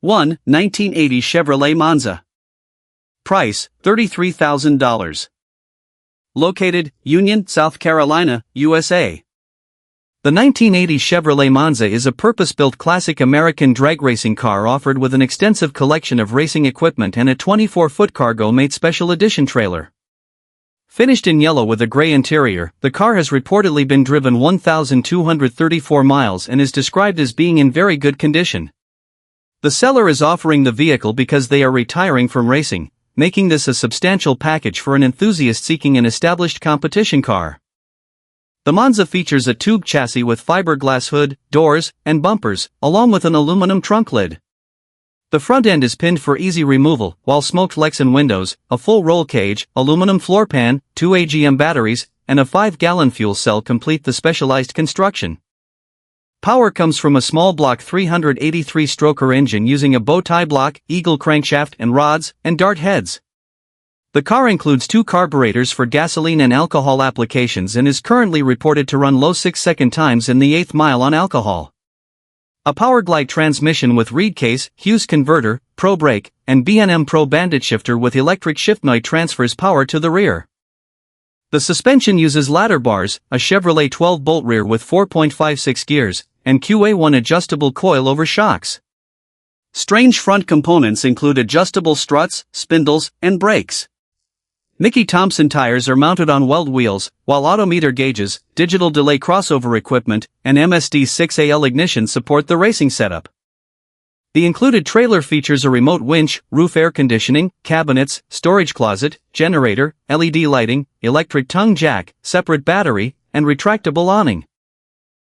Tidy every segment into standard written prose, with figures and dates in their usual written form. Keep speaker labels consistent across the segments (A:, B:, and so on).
A: 1. 1980 Chevrolet Monza. Price, $33,000. Located, Union, South Carolina, USA. The 1980 Chevrolet Monza is a purpose-built classic American drag racing car offered with an extensive collection of racing equipment and a 24-foot cargo-made special edition trailer. Finished in yellow with a gray interior, the car has reportedly been driven 1,234 miles and is described as being in very good condition. The seller is offering the vehicle because they are retiring from racing, making this a substantial package for an enthusiast seeking an established competition car. The Monza features a tube chassis with fiberglass hood, doors, and bumpers, along with an aluminum trunk lid. The front end is pinned for easy removal, while smoked Lexan windows, a full roll cage, aluminum floor pan, 2 AGM batteries, and a 5-gallon fuel cell complete the specialized construction. Power comes from a small block 383-stroker engine using a bow tie block, eagle crankshaft and rods, and dart heads. The car includes 2 carburetors for gasoline and alcohol applications and is currently reported to run low 6-second times in the 8th mile on alcohol. A Powerglide transmission with reed case, Hughes converter, Pro brake, and B&M Pro bandit shifter with electric shiftnoid transfers power to the rear. The suspension uses ladder bars, a Chevrolet 12-bolt rear with 4.56 gears, and QA1 adjustable coil-over shocks. Strange front components include adjustable struts, spindles, and brakes. Mickey Thompson tires are mounted on weld wheels, while odometer gauges, digital delay crossover equipment, and MSD6AL ignition support the racing setup. The included trailer features a remote winch, roof air conditioning, cabinets, storage closet, generator, LED lighting, electric tongue jack, separate battery, and retractable awning.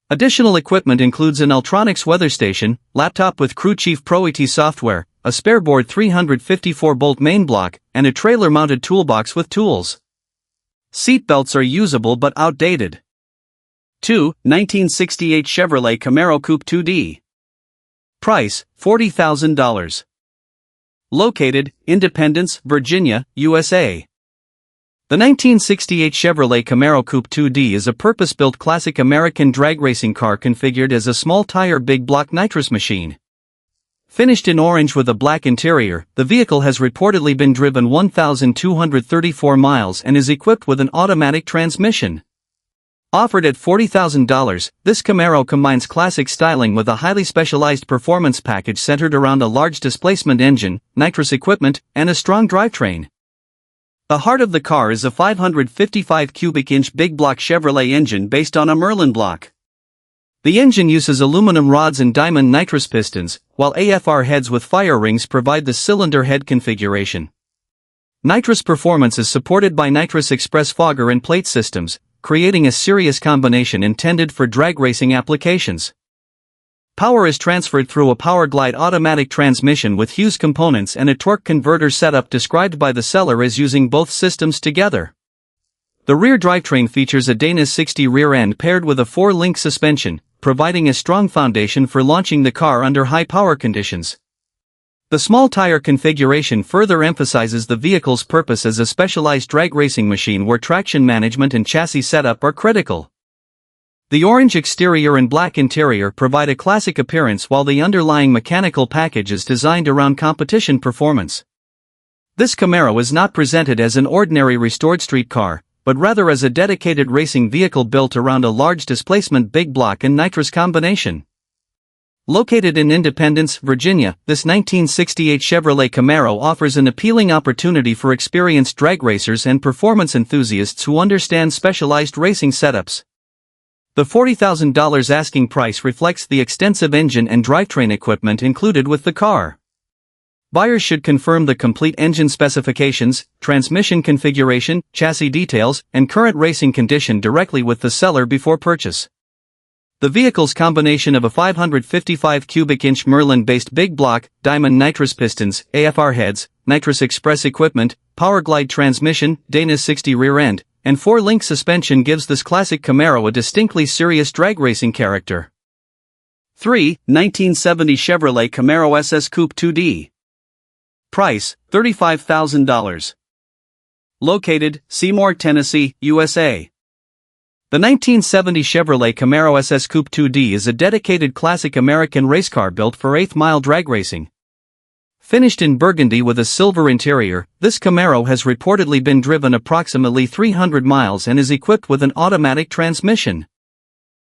A: Additional equipment includes an Ultronics weather station, laptop with Crew Chief Pro ET software, a spareboard 354-bolt main block, and a trailer-mounted toolbox with tools. Seat belts are usable but outdated. 2. 1968 Chevrolet Camaro Coupe 2D. Price, $40,000. Located, Independence, Virginia, USA. The 1968 Chevrolet Camaro Coupe 2D is a purpose-built classic American drag racing car configured as a small-tire big-block nitrous machine. Finished in orange with a black interior, the vehicle has reportedly been driven 1,234 miles and is equipped with an automatic transmission. Offered at $40,000, this Camaro combines classic styling with a highly specialized performance package centered around a large displacement engine, nitrous equipment, and a strong drivetrain. The heart of the car is a 555 cubic inch big block Chevrolet engine based on a Merlin block. The engine uses aluminum rods and diamond nitrous pistons, while AFR heads with fire rings provide the cylinder head configuration. Nitrous performance is supported by Nitrous Express fogger and plate systems, creating a serious combination intended for drag racing applications. Power is transferred through a Powerglide automatic transmission with Hughes components and a torque converter setup described by the seller as using both systems together. The rear drivetrain features a Dana 60 rear end paired with a 4-link suspension, providing a strong foundation for launching the car under high power conditions. The small tire configuration further emphasizes the vehicle's purpose as a specialized drag racing machine where traction management and chassis setup are critical. The orange exterior and black interior provide a classic appearance while the underlying mechanical package is designed around competition performance. This Camaro is not presented as an ordinary restored street car, but rather as a dedicated racing vehicle built around a large displacement big block and nitrous combination. Located in Independence, Virginia, this 1968 Chevrolet Camaro offers an appealing opportunity for experienced drag racers and performance enthusiasts who understand specialized racing setups. The $40,000 asking price reflects the extensive engine and drivetrain equipment included with the car. Buyers should confirm the complete engine specifications, transmission configuration, chassis details, and current racing condition directly with the seller before purchase. The vehicle's combination of a 555 cubic inch Merlin-based big block, diamond nitrous pistons, AFR heads, Nitrous Express equipment, Powerglide transmission, Dana 60 rear end, and 4-link suspension gives this classic Camaro a distinctly serious drag racing character. 3. 1970 Chevrolet Camaro SS Coupe 2D. Price, $35,000. Located, Seymour, Tennessee, USA. The 1970 Chevrolet Camaro SS Coupe 2D is a dedicated classic American race car built for 8th mile drag racing. Finished in burgundy with a silver interior, this Camaro has reportedly been driven approximately 300 miles and is equipped with an automatic transmission.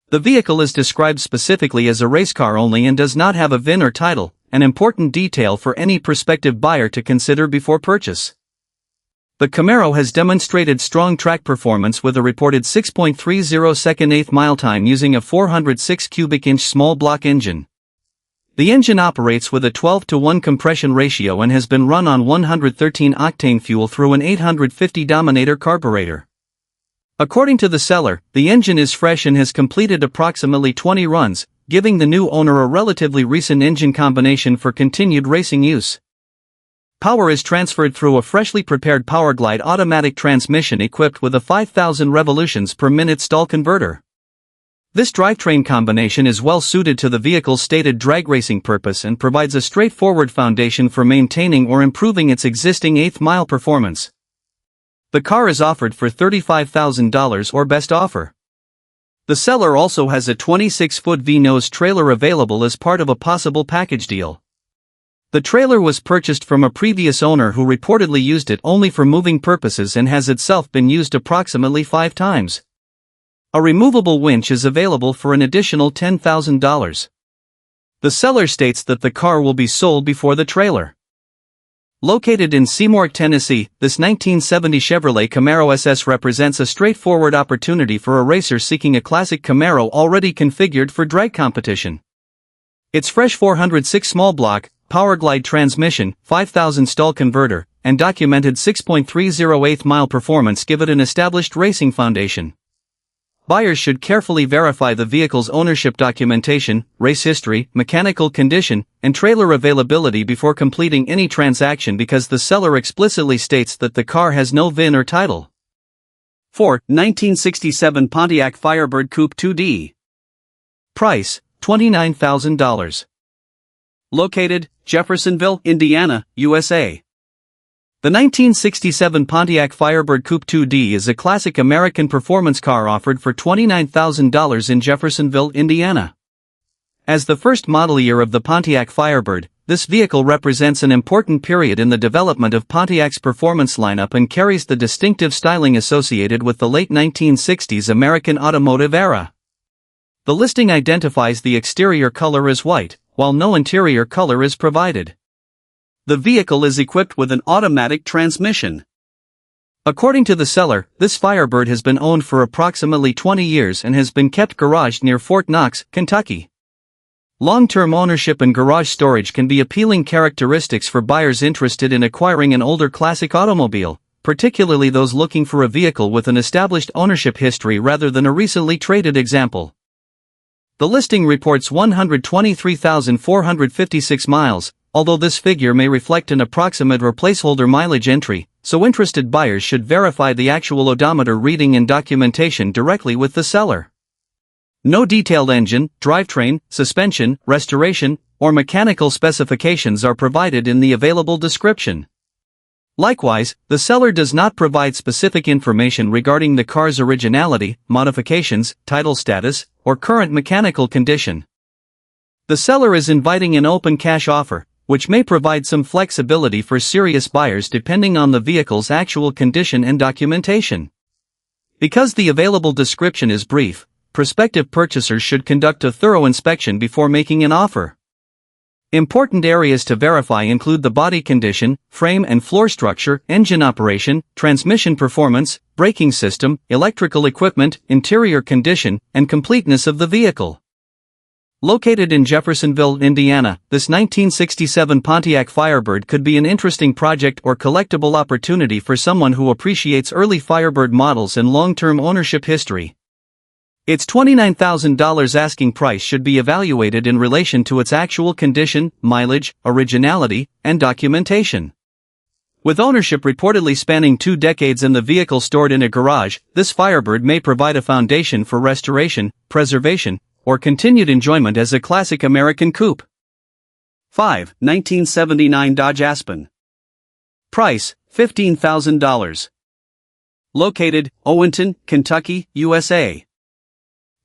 A: The vehicle is described specifically as a race car only and does not have a VIN or title, an important detail for any prospective buyer to consider before purchase. The Camaro has demonstrated strong track performance with a reported 6.30 second eighth mile time using a 406 cubic inch small block engine. The engine operates with a 12:1 compression ratio and has been run on 113 octane fuel through an 850 Dominator carburetor. According to the seller, the engine is fresh and has completed approximately 20 runs, giving the new owner a relatively recent engine combination for continued racing use. Power is transferred through a freshly prepared Powerglide automatic transmission equipped with a 5,000 revolutions per minute stall converter. This drivetrain combination is well suited to the vehicle's stated drag racing purpose and provides a straightforward foundation for maintaining or improving its existing eighth-mile performance. The car is offered for $35,000 or best offer. The seller also has a 26-foot V-nose trailer available as part of a possible package deal. The trailer was purchased from a previous owner who reportedly used it only for moving purposes and has itself been used approximately 5 times. A removable winch is available for an additional $10,000. The seller states that the car will be sold before the trailer. Located in Seymour, Tennessee, this 1970 Chevrolet Camaro SS represents a straightforward opportunity for a racer seeking a classic Camaro already configured for drag competition. Its fresh 406 small block, Powerglide transmission, 5,000 stall converter, and documented 6.308 mile performance give it an established racing foundation. Buyers should carefully verify the vehicle's ownership documentation, race history, mechanical condition, and trailer availability before completing any transaction because the seller explicitly states that the car has no VIN or title. 4. 1967 Pontiac Firebird Coupe 2D. Price, $29,000. Located, Jeffersonville, Indiana, USA. The 1967 Pontiac Firebird Coupe 2D is a classic American performance car offered for $29,000 in Jeffersonville, Indiana. As the first model year of the Pontiac Firebird, this vehicle represents an important period in the development of Pontiac's performance lineup and carries the distinctive styling associated with the late 1960s American automotive era. The listing identifies the exterior color as white, while no interior color is provided. The vehicle is equipped with an automatic transmission. According to the seller, this Firebird has been owned for approximately 20 years and has been kept garaged near Fort Knox, Kentucky. Long-term ownership and garage storage can be appealing characteristics for buyers interested in acquiring an older classic automobile, particularly those looking for a vehicle with an established ownership history rather than a recently traded example. The listing reports 123,456 miles, although this figure may reflect an approximate or placeholder mileage entry, so interested buyers should verify the actual odometer reading and documentation directly with the seller. No detailed engine, drivetrain, suspension, restoration, or mechanical specifications are provided in the available description. Likewise, the seller does not provide specific information regarding the car's originality, modifications, title status, or current mechanical condition. The seller is inviting an open cash offer, which may provide some flexibility for serious buyers depending on the vehicle's actual condition and documentation. Because the available description is brief, prospective purchasers should conduct a thorough inspection before making an offer. Important areas to verify include the body condition, frame and floor structure, engine operation, transmission performance, braking system, electrical equipment, interior condition, and completeness of the vehicle. Located in Jeffersonville, Indiana, this 1967 Pontiac Firebird could be an interesting project or collectible opportunity for someone who appreciates early Firebird models and long-term ownership history. Its $29,000 asking price should be evaluated in relation to its actual condition, mileage, originality, and documentation. With ownership reportedly spanning 2 decades and the vehicle stored in a garage, this Firebird may provide a foundation for restoration, preservation, or continued enjoyment as a classic American coupe. 5. 1979 Dodge Aspen. Price, $15,000. Located, Owenton, Kentucky, USA.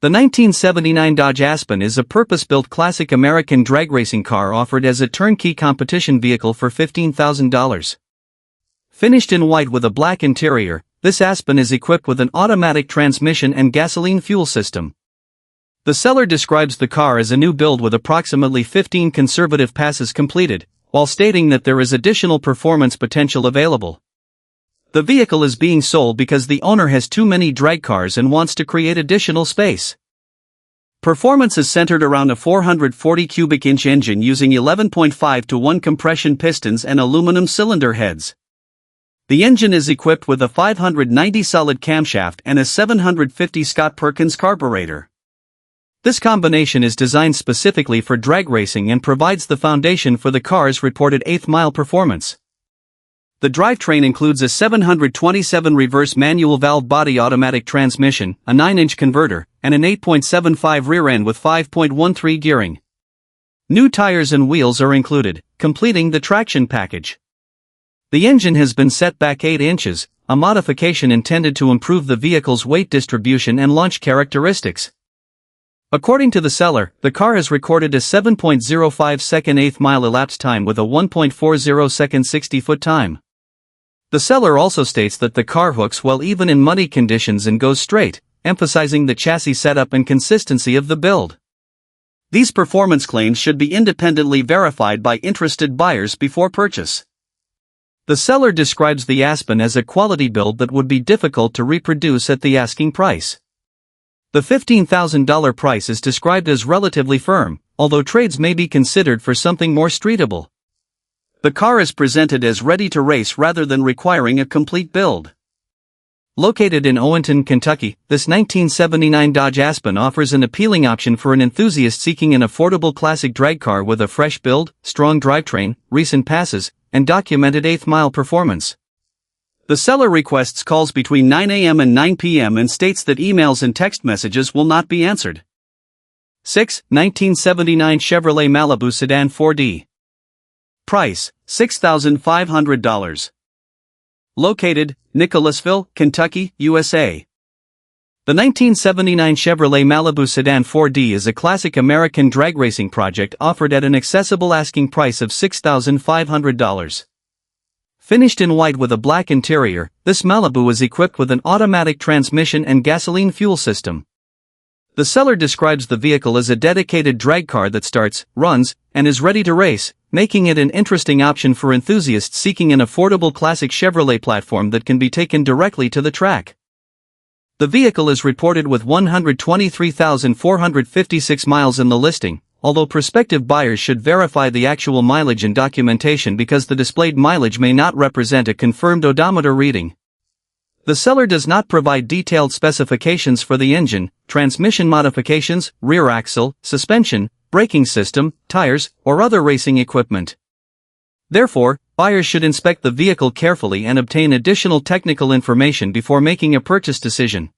A: The 1979 Dodge Aspen is a purpose-built classic American drag racing car offered as a turnkey competition vehicle for $15,000. Finished in white with a black interior, this Aspen is equipped with an automatic transmission and gasoline fuel system. The seller describes the car as a new build with approximately 15 conservative passes completed, while stating that there is additional performance potential available. The vehicle is being sold because the owner has too many drag cars and wants to create additional space. Performance is centered around a 440 cubic inch engine using 11.5 to 1 compression pistons and aluminum cylinder heads. The engine is equipped with a 590 solid camshaft and a 750 Scott Perkins carburetor. This combination is designed specifically for drag racing and provides the foundation for the car's reported 8th-mile performance. The drivetrain includes a 727 reverse manual valve body automatic transmission, a 9-inch converter, and an 8.75 rear end with 5.13 gearing. New tires and wheels are included, completing the traction package. The engine has been set back 8 inches, a modification intended to improve the vehicle's weight distribution and launch characteristics. According to the seller, the car has recorded a 7.05 second 8th mile elapsed time with a 1.40 second 60-foot time. The seller also states that the car hooks well even in muddy conditions and goes straight, emphasizing the chassis setup and consistency of the build. These performance claims should be independently verified by interested buyers before purchase. The seller describes the Aspen as a quality build that would be difficult to reproduce at the asking price. The $15,000 price is described as relatively firm, although trades may be considered for something more streetable. The car is presented as ready to race rather than requiring a complete build. Located in Owenton, Kentucky, this 1979 Dodge Aspen offers an appealing option for an enthusiast seeking an affordable classic drag car with a fresh build, strong drivetrain, recent passes, and documented 8th-mile performance. The seller requests calls between 9 a.m. and 9 p.m. and states that emails and text messages will not be answered. 6. 1979 Chevrolet Malibu Sedan 4D. Price, $6,500. Located, Nicholasville, Kentucky, USA. The 1979 Chevrolet Malibu Sedan 4D is a classic American drag racing project offered at an accessible asking price of $6,500. Finished in white with a black interior, this Malibu is equipped with an automatic transmission and gasoline fuel system. The seller describes the vehicle as a dedicated drag car that starts, runs, and is ready to race, making it an interesting option for enthusiasts seeking an affordable classic Chevrolet platform that can be taken directly to the track. The vehicle is reported with 123,456 miles in the listing, although prospective buyers should verify the actual mileage and documentation because the displayed mileage may not represent a confirmed odometer reading. The seller does not provide detailed specifications for the engine, transmission modifications, rear axle, suspension, braking system, tires, or other racing equipment. Therefore, buyers should inspect the vehicle carefully and obtain additional technical information before making a purchase decision.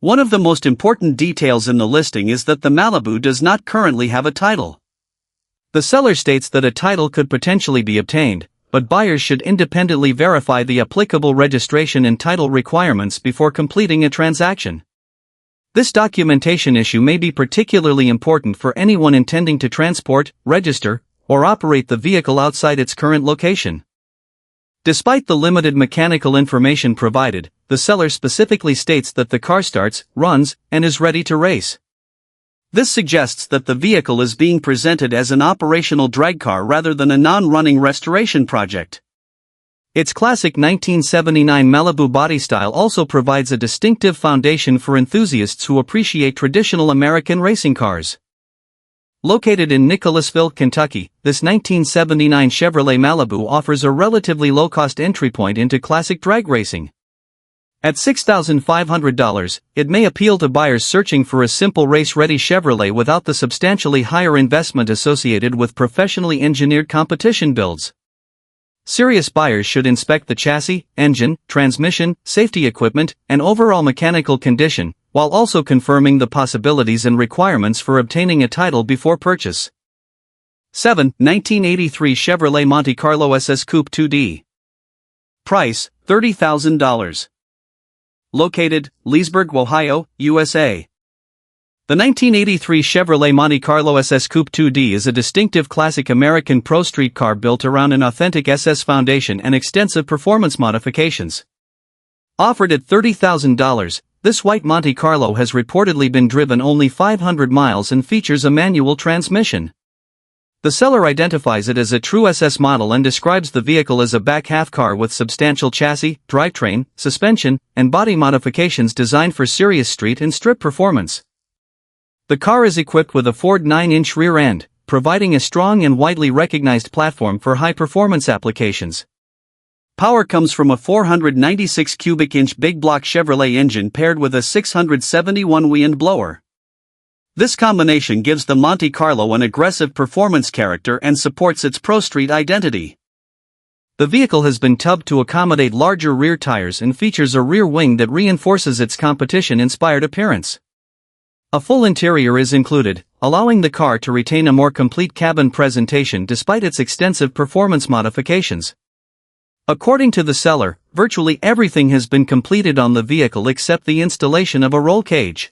A: One of the most important details in the listing is that the Malibu does not currently have a title. The seller states that a title could potentially be obtained, but buyers should independently verify the applicable registration and title requirements before completing a transaction. This documentation issue may be particularly important for anyone intending to transport, register, or operate the vehicle outside its current location. Despite the limited mechanical information provided, the seller specifically states that the car starts, runs, and is ready to race. This suggests that the vehicle is being presented as an operational drag car rather than a non-running restoration project. Its classic 1979 Malibu body style also provides a distinctive foundation for enthusiasts who appreciate traditional American racing cars. Located in Nicholasville, Kentucky, this 1979 Chevrolet Malibu offers a relatively low-cost entry point into classic drag racing. At $6,500, it may appeal to buyers searching for a simple race-ready Chevrolet without the substantially higher investment associated with professionally engineered competition builds. Serious buyers should inspect the chassis, engine, transmission, safety equipment, and overall mechanical condition, while also confirming the possibilities and requirements for obtaining a title before purchase. 7. 1983 Chevrolet Monte Carlo SS Coupe 2D. Price, $30,000. Located, Leesburg, Ohio, USA. The 1983 Chevrolet Monte Carlo SS Coupe 2D is a distinctive classic American pro street car built around an authentic SS foundation and extensive performance modifications. Offered at $30,000, this white Monte Carlo has reportedly been driven only 500 miles and features a manual transmission. The seller identifies it as a true SS model and describes the vehicle as a back-half car with substantial chassis, drivetrain, suspension, and body modifications designed for serious street and strip performance. The car is equipped with a Ford 9-inch rear end, providing a strong and widely recognized platform for high-performance applications. Power comes from a 496 cubic inch big block Chevrolet engine paired with a 671 wind blower. This combination gives the Monte Carlo an aggressive performance character and supports its pro street identity. The vehicle has been tubbed to accommodate larger rear tires and features a rear wing that reinforces its competition-inspired appearance. A full interior is included, allowing the car to retain a more complete cabin presentation despite its extensive performance modifications. According to the seller, virtually everything has been completed on the vehicle except the installation of a roll cage.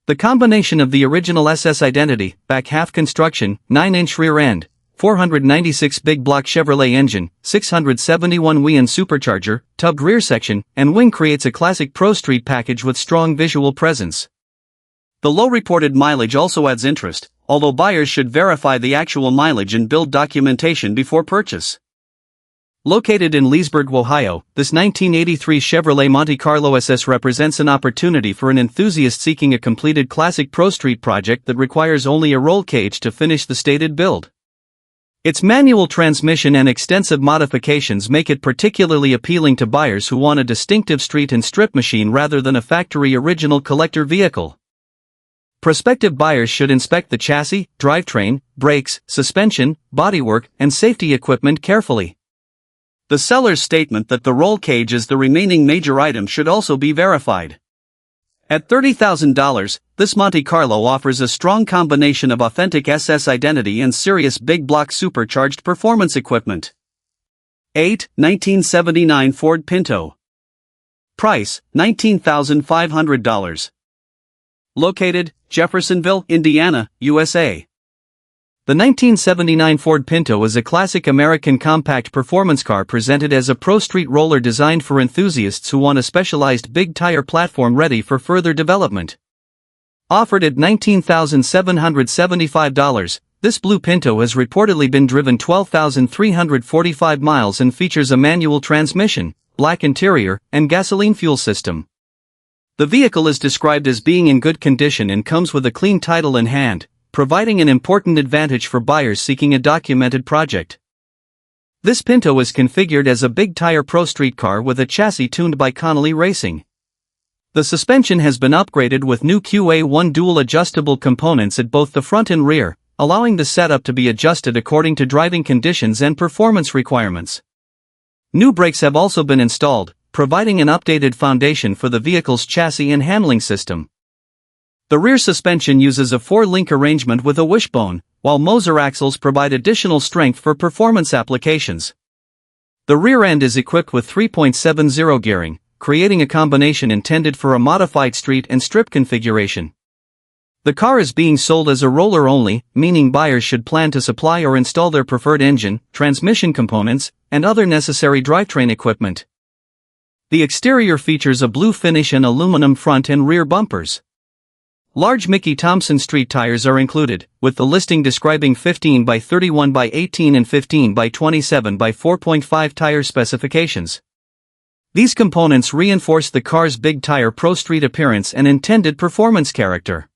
A: The combination of the original SS identity, back-half construction, 9-inch rear end, 496 big block Chevrolet engine, 671 WEIN supercharger, tubbed rear section, and wing creates a classic pro street package with strong visual presence. The low reported mileage also adds interest, although buyers should verify the actual mileage and build documentation before purchase. Located in Leesburg, Ohio, this 1983 Chevrolet Monte Carlo SS represents an opportunity for an enthusiast seeking a completed classic pro street project that requires only a roll cage to finish the stated build. Its manual transmission and extensive modifications make it particularly appealing to buyers who want a distinctive street and strip machine rather than a factory original collector vehicle. Prospective buyers should inspect the chassis, drivetrain, brakes, suspension, bodywork, and safety equipment carefully. The seller's statement that the roll cage is the remaining major item should also be verified. At $30,000, this Monte Carlo offers a strong combination of authentic SS identity and serious big block supercharged performance equipment. 8. 1979 Ford Pinto. Price, $19,500. Located, Jeffersonville, Indiana, USA. The 1979 Ford Pinto is a classic American compact performance car presented as a pro street roller designed for enthusiasts who want a specialized big tire platform ready for further development. Offered at $19,775, this blue Pinto has reportedly been driven 12,345 miles and features a manual transmission, black interior, and gasoline fuel system. The vehicle is described as being in good condition and comes with a clean title in hand, providing an important advantage for buyers seeking a documented project. This Pinto is configured as a big tire pro street car with a chassis tuned by Connolly Racing. The suspension has been upgraded with new QA1 dual adjustable components at both the front and rear, allowing the setup to be adjusted according to driving conditions and performance requirements. New brakes have also been installed, providing an updated foundation for the vehicle's chassis and handling system. The rear suspension uses a 4-link arrangement with a wishbone, while Moser axles provide additional strength for performance applications. The rear end is equipped with 3.70 gearing, creating a combination intended for a modified street and strip configuration. The car is being sold as a roller only, meaning buyers should plan to supply or install their preferred engine, transmission components, and other necessary drivetrain equipment. The exterior features a blue finish and aluminum front and rear bumpers. Large Mickey Thompson street tires are included, with the listing describing 15 by 31 by 18 and 15 by 27 by 4.5 tire specifications. These components reinforce the car's big tire pro street appearance and intended performance character.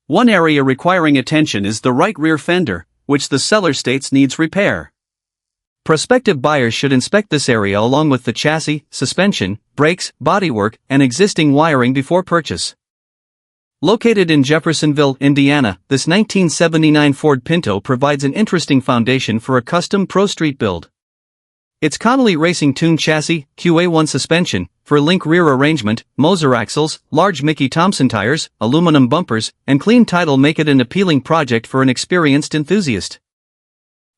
A: One area requiring attention is the right rear fender, which the seller states needs repair. Prospective buyers should inspect this area along with the chassis, suspension, brakes, bodywork, and existing wiring before purchase. Located in Jeffersonville, Indiana, this 1979 Ford Pinto provides an interesting foundation for a custom pro street build. Its Connolly Racing tuned chassis, QA1 suspension, 4-link rear arrangement, Moser axles, large Mickey Thompson tires, aluminum bumpers, and clean title make it an appealing project for an experienced enthusiast.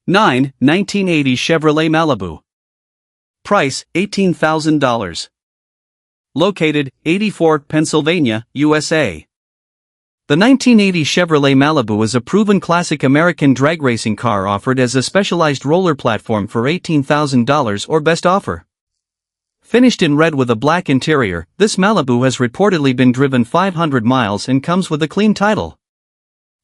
A: 9. 1980 Chevrolet Malibu. Price, $18,000. Located, 84, Pennsylvania, USA. The 1980 Chevrolet Malibu is a proven classic American drag racing car offered as a specialized roller platform for $18,000 or best offer. Finished in red with a black interior, this Malibu has reportedly been driven 500 miles and comes with a clean title.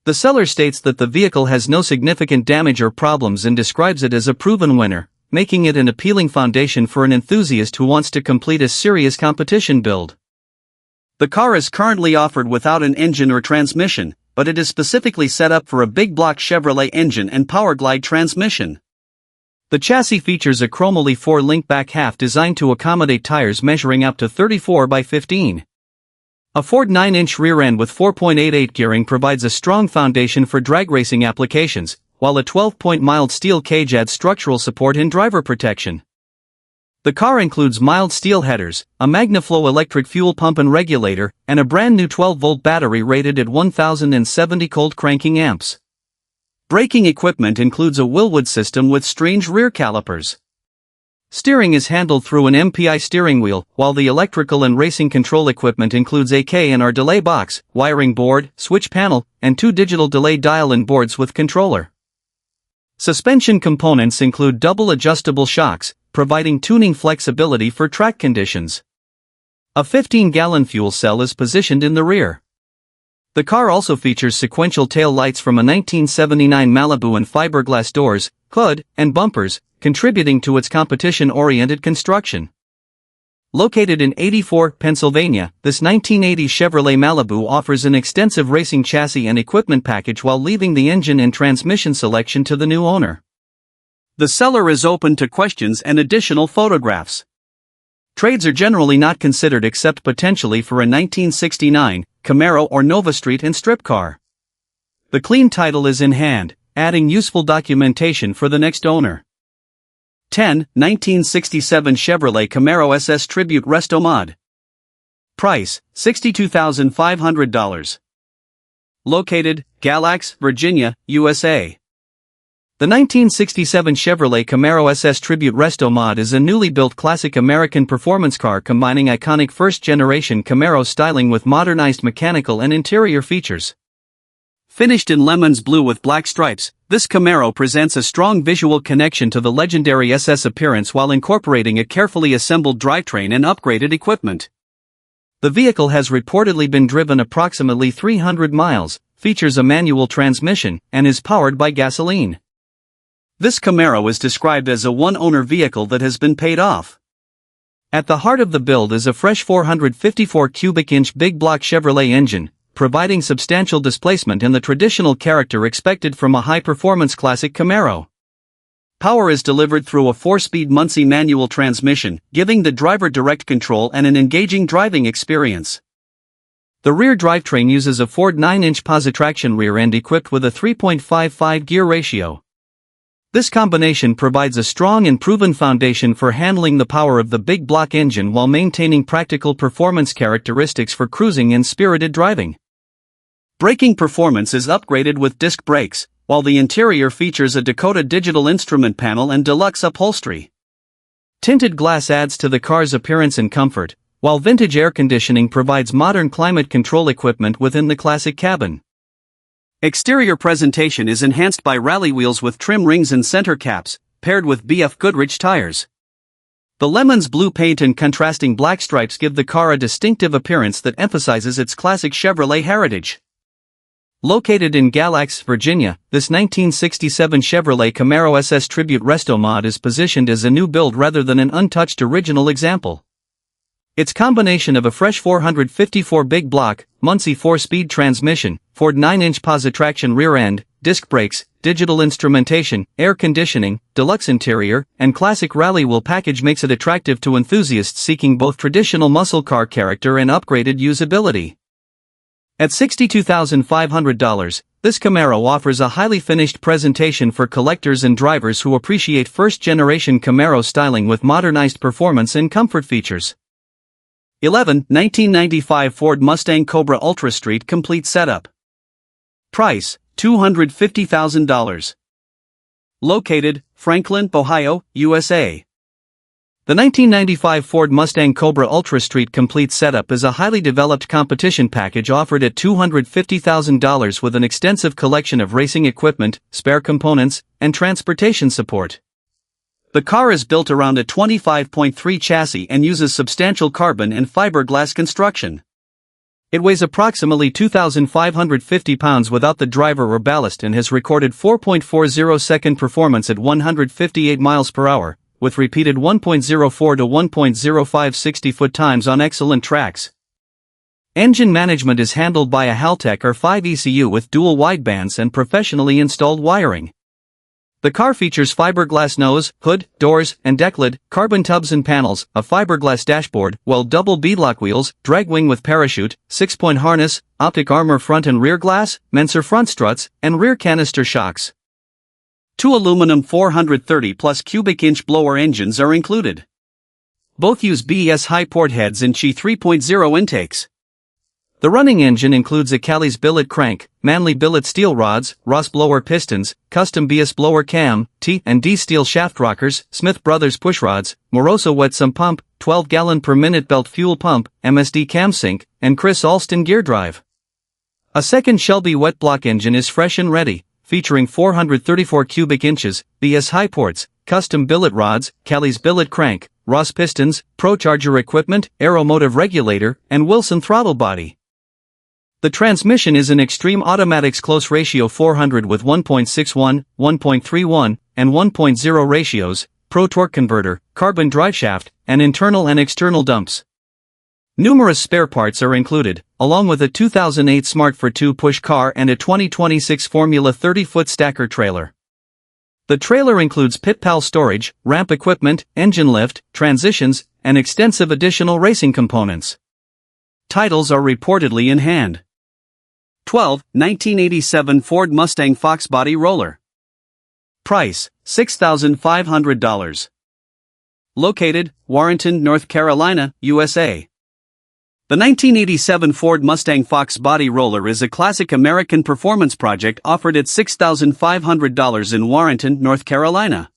A: The seller states that the vehicle has no significant damage or problems and describes it as a proven winner, making it an appealing foundation for an enthusiast who wants to complete a serious competition build. The car is currently offered without an engine or transmission, but it is specifically set up for a big block Chevrolet engine and Powerglide transmission. The chassis features a chromoly 4-link back half designed to accommodate tires measuring up to 34 by 15. A Ford 9-inch rear end with 4.88 gearing provides a strong foundation for drag racing applications, while a 12-point mild steel cage adds structural support and driver protection. The car includes mild steel headers, a MagnaFlow electric fuel pump and regulator, and a brand new 12-volt battery rated at 1070 cold cranking amps. Braking equipment includes a Willwood system with strange rear calipers. Steering is handled through an MPI steering wheel, while the electrical and racing control equipment includes a K&R delay box, wiring board, switch panel, and 2 digital delay dial-in boards with controller. Suspension components include double adjustable shocks, providing tuning flexibility for track conditions. A 15-gallon fuel cell is positioned in the rear. The car also features sequential tail lights from a 1979 Malibu and fiberglass doors, hood, and bumpers, contributing to its competition-oriented construction. Located in 84, Pennsylvania, this 1980 Chevrolet Malibu offers an extensive racing chassis and equipment package while leaving the engine and transmission selection to the new owner. The seller is open to questions and additional photographs. Trades are generally not considered except potentially for a 1969 Camaro or Nova Street and strip car. The clean title is in hand, adding useful documentation for the next owner. 10. 1967 Chevrolet Camaro SS Tribute Resto Mod. Price, $62,500. Located, Galax, Virginia, USA. The 1967 Chevrolet Camaro SS Tribute Resto Mod is a newly built classic American performance car combining iconic first-generation Camaro styling with modernized mechanical and interior features. Finished in lemons blue with black stripes, this Camaro presents a strong visual connection to the legendary SS appearance while incorporating a carefully assembled drivetrain and upgraded equipment. The vehicle has reportedly been driven approximately 300 miles, features a manual transmission, and is powered by gasoline. This Camaro is described as a one-owner vehicle that has been paid off. At the heart of the build is a fresh 454 cubic inch big block Chevrolet engine, providing substantial displacement and the traditional character expected from a high-performance classic Camaro. Power is delivered through a 4-speed Monte manual transmission, giving the driver direct control and an engaging driving experience. The rear drivetrain uses a Ford 9-inch positraction rear end equipped with a 3.55 gear ratio. This combination provides a strong and proven foundation for handling the power of the big block engine while maintaining practical performance characteristics for cruising and spirited driving. Braking performance is upgraded with disc brakes, while the interior features a Dakota digital instrument panel and deluxe upholstery. Tinted glass adds to the car's appearance and comfort, while vintage air conditioning provides modern climate control equipment within the classic cabin. Exterior presentation is enhanced by rally wheels with trim rings and center caps, paired with BF Goodrich tires. The lemons blue paint and contrasting black stripes give the car a distinctive appearance that emphasizes its classic Chevrolet heritage. Located in Galax, Virginia, this 1967 Chevrolet Camaro SS Tribute Resto Mod is positioned as a new build rather than an untouched original example. Its combination of a fresh 454 big block, Monte 4-speed transmission, Ford 9-inch positraction rear end, disc brakes, digital instrumentation, air conditioning, deluxe interior, and classic rally wheel package makes it attractive to enthusiasts seeking both traditional muscle car character and upgraded usability. At $62,500, this Camaro offers a highly finished presentation for collectors and drivers who appreciate first-generation Camaro styling with modernized performance and comfort features. 11. 1995 Ford Mustang Cobra Ultra Street Complete Setup. Price, $250,000. Located, Franklin, Ohio, USA. The 1995 Ford Mustang Cobra Ultra Street Complete setup is a highly developed competition package offered at $250,000 with an extensive collection of racing equipment, spare components, and transportation support. The car is built around a 25.3 chassis and uses substantial carbon and fiberglass construction. It weighs approximately 2,550 pounds without the driver or ballast and has recorded 4.40-second performance at 158 miles per hour, with repeated 1.04 to 1.05 60-foot times on excellent tracks. Engine management is handled by a Haltech R5 ECU with dual widebands and professionally installed wiring. The car features fiberglass nose, hood, doors, and deck lid, carbon tubs and panels, a fiberglass dashboard, double beadlock wheels, drag wing with parachute, 6-point harness, optic armor front and rear glass, Menser front struts, and rear canister shocks. 2 aluminum 430+ cubic inch blower engines are included. Both use BES high port heads and Chi 3.0 intakes. The running engine includes a Callies billet crank, Manley billet steel rods, Ross blower pistons, custom BS blower cam, T and D steel shaft rockers, Smith Brothers pushrods, Moroso wet sump pump, 12-gallon per minute belt fuel pump, MSD cam sync, and Chris Alston gear drive. A second Shelby wet block engine is fresh and ready, featuring 434 cubic inches, BS high ports, custom billet rods, Callies billet crank, Ross pistons, ProCharger equipment, Arrow motive regulator, and Wilson throttle body. The transmission is an Extreme Automatics close ratio 400 with 1.61, 1.31, and 1.0 ratios, Pro torque converter, carbon driveshaft, and internal and external dumps. Numerous spare parts are included, along with a 2008 Smart for 2 push car and a 2026 Formula 30-foot stacker trailer. The trailer includes pit pal storage, ramp equipment, engine lift, transitions, and extensive additional racing components. Titles are reportedly in hand. 12. 1987 Ford Mustang Fox Body Roller. Price, $6,500. Located, Warrenton, North Carolina, USA. The 1987 Ford Mustang Fox Body Roller is a classic American performance project offered at $6,500 in Warrenton, North Carolina.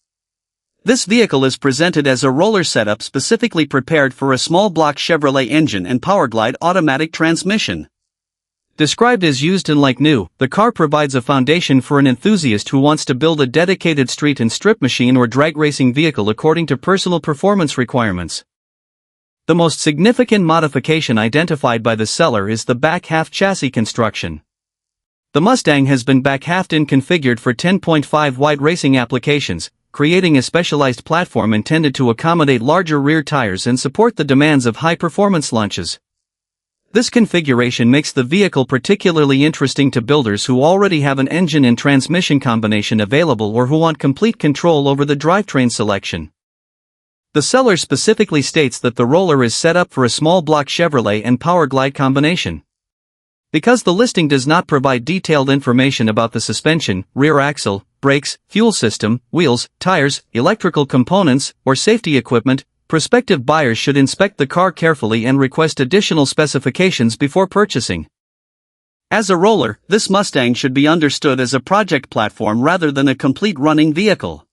A: This vehicle is presented as a roller setup specifically prepared for a small block Chevrolet engine and Powerglide automatic transmission. Described as used and like new, the car provides a foundation for an enthusiast who wants to build a dedicated street and strip machine or drag racing vehicle according to personal performance requirements. The most significant modification identified by the seller is the back half chassis construction. The Mustang has been back halved and configured for 10.5 wide racing applications, creating a specialized platform intended to accommodate larger rear tires and support the demands of high-performance launches. This configuration makes the vehicle particularly interesting to builders who already have an engine and transmission combination available or who want complete control over the drivetrain selection. The seller specifically states that the roller is set up for a small block Chevrolet and Powerglide combination. Because the listing does not provide detailed information about the suspension, rear axle, brakes, fuel system, wheels, tires, electrical components, or safety equipment, prospective buyers should inspect the car carefully and request additional specifications before purchasing. As a roller, this Mustang should be understood as a project platform rather than a complete running vehicle.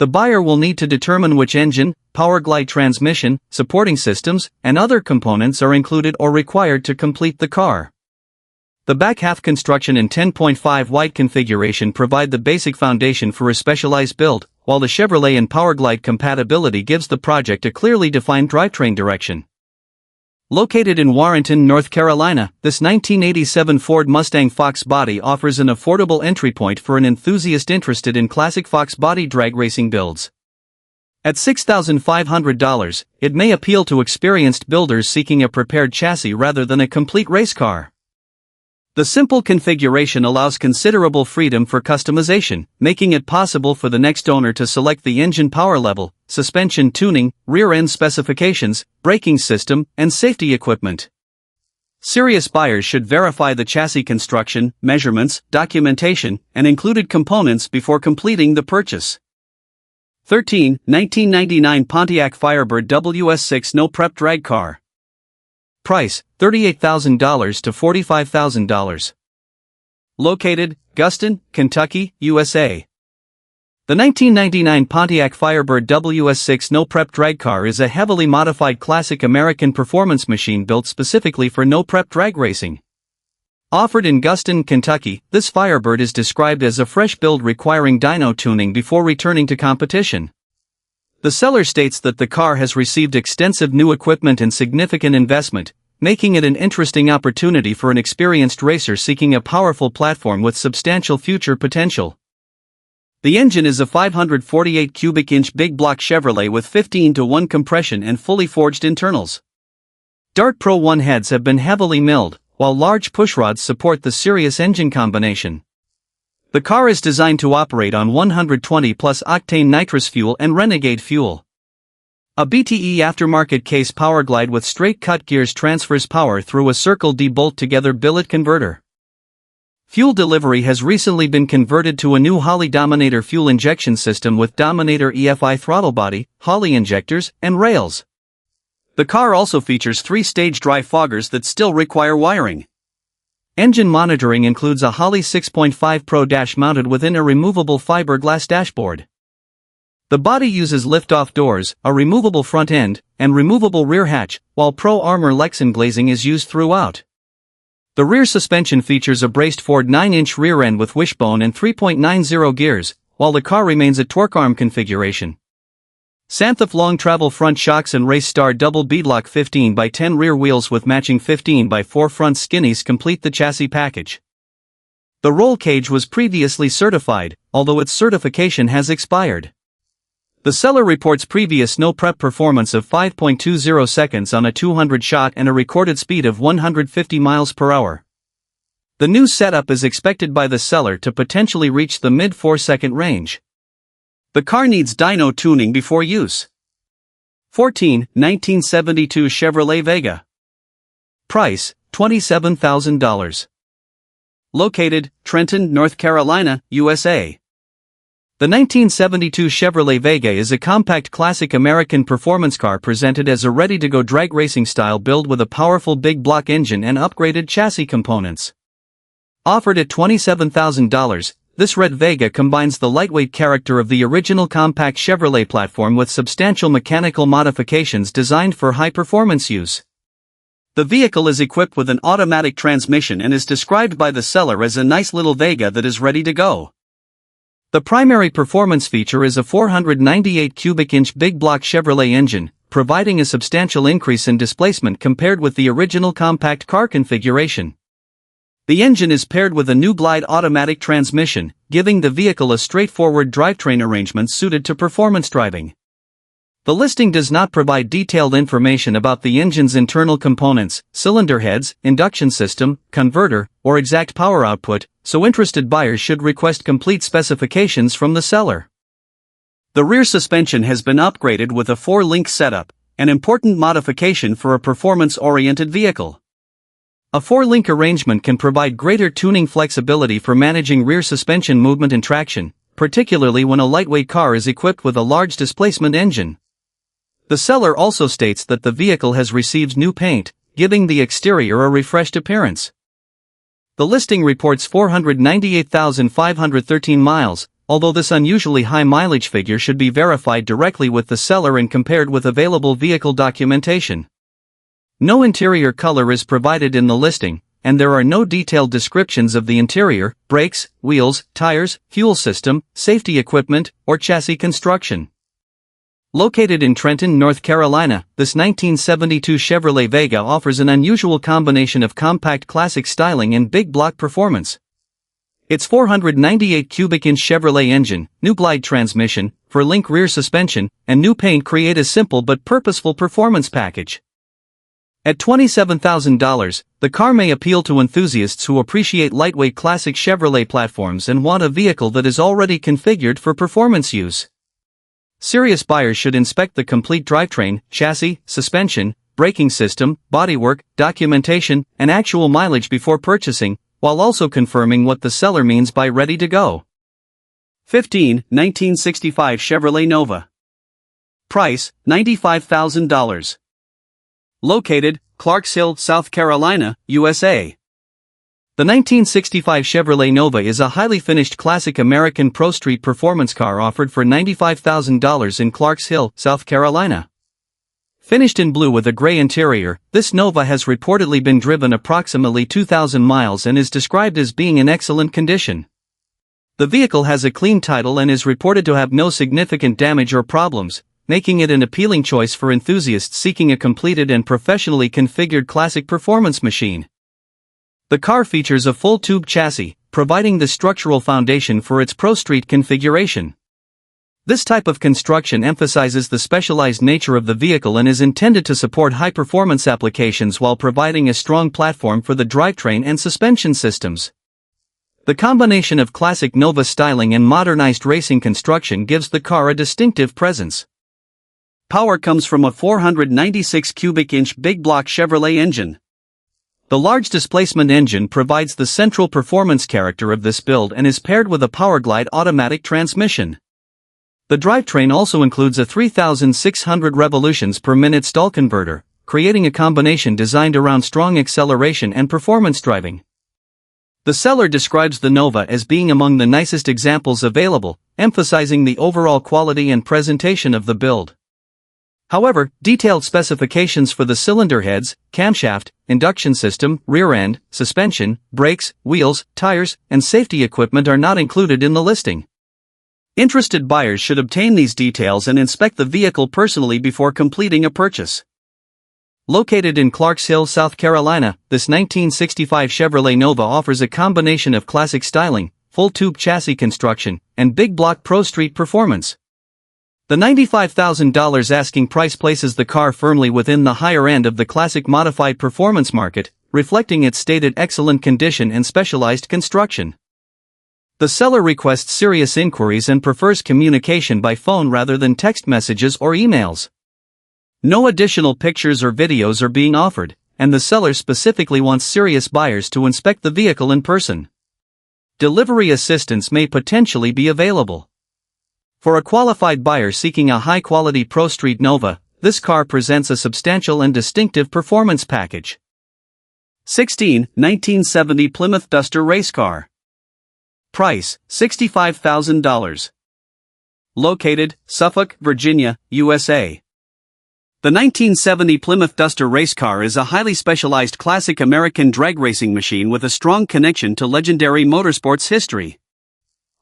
A: The buyer will need to determine which engine, Powerglide transmission, supporting systems, and other components are included or required to complete the car. The back half construction and 10.5 wide configuration provide the basic foundation for a specialized build, while the Chevrolet and Powerglide compatibility gives the project a clearly defined drivetrain direction. Located in Warrenton, North Carolina, this 1987 Ford Mustang Fox Body offers an affordable entry point for an enthusiast interested in classic Fox Body drag racing builds. At $6,500, it may appeal to experienced builders seeking a prepared chassis rather than a complete race car. The simple configuration allows considerable freedom for customization, making it possible for the next owner to select the engine power level, suspension tuning, rear-end specifications, braking system, and safety equipment. Serious buyers should verify the chassis construction, measurements, documentation, and included components before completing the purchase. 13. 1999 Pontiac Firebird WS6 No Prep Drag Car. Price, $38,000 to $45,000. Located, Guston, Kentucky, USA. The 1999 Pontiac Firebird WS6 no-prep drag car is a heavily modified classic American performance machine built specifically for no-prep drag racing. Offered in Guston, Kentucky, this Firebird is described as a fresh build requiring dyno tuning before returning to competition. The seller states that the car has received extensive new equipment and significant investment, making it an interesting opportunity for an experienced racer seeking a powerful platform with substantial future potential. The engine is a 548 cubic inch big block Chevrolet with 15:1 compression and fully forged internals. Dart Pro 1 heads have been heavily milled, while large pushrods support the Sirius engine combination. The car is designed to operate on 120 plus octane nitrous fuel and Renegade fuel. A BTE aftermarket case Powerglide with straight cut gears transfers power through a Circle D bolt together billet converter. Fuel delivery has recently been converted to a new Holley Dominator fuel injection system with Dominator EFI throttle body, Holley injectors, and rails. The car also features 3-stage dry foggers that still require wiring. Engine monitoring includes a Holley 6.5 Pro dash mounted within a removable fiberglass dashboard. The body uses lift-off doors, a removable front end, and removable rear hatch, while Pro Armor Lexan glazing is used throughout. The rear suspension features a braced Ford 9-inch rear end with wishbone and 3.90 gears, while the car remains a torque arm configuration. Santhif long travel front shocks and Race Star double beadlock 15x10 rear wheels with matching 15x4 front skinnies complete the chassis package. The roll cage was previously certified, although its certification has expired. The seller reports previous no-prep performance of 5.20 seconds on a 200 shot and a recorded speed of 150 miles per hour. The new setup is expected by the seller to potentially reach the mid-4-second range. The car needs dyno tuning before use. 14. 1972 Chevrolet Vega. Price, $27,000. Located, Trenton, North Carolina, USA. The 1972 Chevrolet Vega is a compact classic American performance car presented as a ready-to-go drag racing style build with a powerful big block engine and upgraded chassis components. Offered at $27,000, this red Vega combines the lightweight character of the original compact Chevrolet platform with substantial mechanical modifications designed for high-performance use. The vehicle is equipped with an automatic transmission and is described by the seller as a nice little Vega that is ready to go. The primary performance feature is a 498 cubic inch big block Chevrolet engine, providing a substantial increase in displacement compared with the original compact car configuration. The engine is paired with a new Glide automatic transmission, giving the vehicle a straightforward drivetrain arrangement suited to performance driving. The listing does not provide detailed information about the engine's internal components, cylinder heads, induction system, converter, or exact power output, so interested buyers should request complete specifications from the seller. The rear suspension has been upgraded with a 4-link setup, an important modification for a performance-oriented vehicle. A 4-link arrangement can provide greater tuning flexibility for managing rear suspension movement and traction, particularly when a lightweight car is equipped with a large displacement engine. The seller also states that the vehicle has received new paint, giving the exterior a refreshed appearance. The listing reports 498,513 miles, although this unusually high mileage figure should be verified directly with the seller and compared with available vehicle documentation. No interior color is provided in the listing, and there are no detailed descriptions of the interior, brakes, wheels, tires, fuel system, safety equipment, or chassis construction. Located in Trenton, North Carolina, this 1972 Chevrolet Vega offers an unusual combination of compact classic styling and big block performance. Its 498 cubic inch Chevrolet engine, new Glide transmission, 4-link rear suspension, and new paint create a simple but purposeful performance package. At $27,000, the car may appeal to enthusiasts who appreciate lightweight classic Chevrolet platforms and want a vehicle that is already configured for performance use. Serious buyers should inspect the complete drivetrain, chassis, suspension, braking system, bodywork, documentation, and actual mileage before purchasing, while also confirming what the seller means by ready to go. 15. 1965 Chevrolet Nova. Price, $95,000. Located, Clarksville, South Carolina, USA. The 1965 Chevrolet Nova is a highly finished classic American Pro Street performance car offered for $95,000 in Clarks Hill, South Carolina. Finished in blue with a gray interior, this Nova has reportedly been driven approximately 2,000 miles and is described as being in excellent condition. The vehicle has a clean title and is reported to have no significant damage or problems, making it an appealing choice for enthusiasts seeking a completed and professionally configured classic performance machine. The car features a full-tube chassis, providing the structural foundation for its Pro Street configuration. This type of construction emphasizes the specialized nature of the vehicle and is intended to support high-performance applications while providing a strong platform for the drivetrain and suspension systems. The combination of classic Nova styling and modernized racing construction gives the car a distinctive presence. Power comes from a 496 cubic inch big block Chevrolet engine. The large displacement engine provides the central performance character of this build and is paired with a Powerglide automatic transmission. The drivetrain also includes a 3,600 revolutions per minute stall converter, creating a combination designed around strong acceleration and performance driving. The seller describes the Nova as being among the nicest examples available, emphasizing the overall quality and presentation of the build. However, detailed specifications for the cylinder heads, camshaft, induction system, rear end, suspension, brakes, wheels, tires, and safety equipment are not included in the listing. Interested buyers should obtain these details and inspect the vehicle personally before completing a purchase. Located in Clarks Hill, South Carolina, this 1965 Chevrolet Nova offers a combination of classic styling, full-tube chassis construction, and big block Pro Street performance. The $95,000 asking price places the car firmly within the higher end of the classic modified performance market, reflecting its stated excellent condition and specialized construction. The seller requests serious inquiries and prefers communication by phone rather than text messages or emails. No additional pictures or videos are being offered, and the seller specifically wants serious buyers to inspect the vehicle in person. Delivery assistance may potentially be available. For a qualified buyer seeking a high-quality Pro Street Nova, this car presents a substantial and distinctive performance package. 16. 1970 Plymouth Duster Race Car. Price, $65,000. Located, Suffolk, Virginia, USA. The 1970 Plymouth Duster race car is a highly specialized classic American drag racing machine with a strong connection to legendary motorsports history.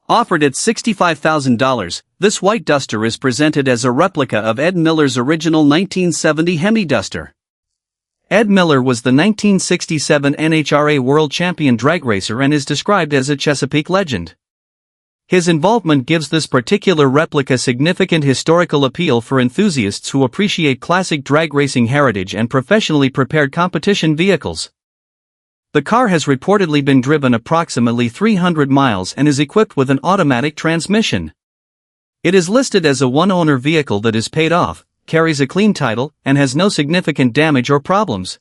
A: Offered at $65,000, this white Duster is presented as a replica of Ed Miller's original 1970 Hemi Duster. Ed Miller was the 1967 NHRA World Champion drag racer and is described as a Chesapeake legend. His involvement gives this particular replica significant historical appeal for enthusiasts who appreciate classic drag racing heritage and professionally prepared competition vehicles. The car has reportedly been driven approximately 300 miles and is equipped with an automatic transmission. It is listed as a one-owner vehicle that is paid off, carries a clean title, and has no significant damage or problems.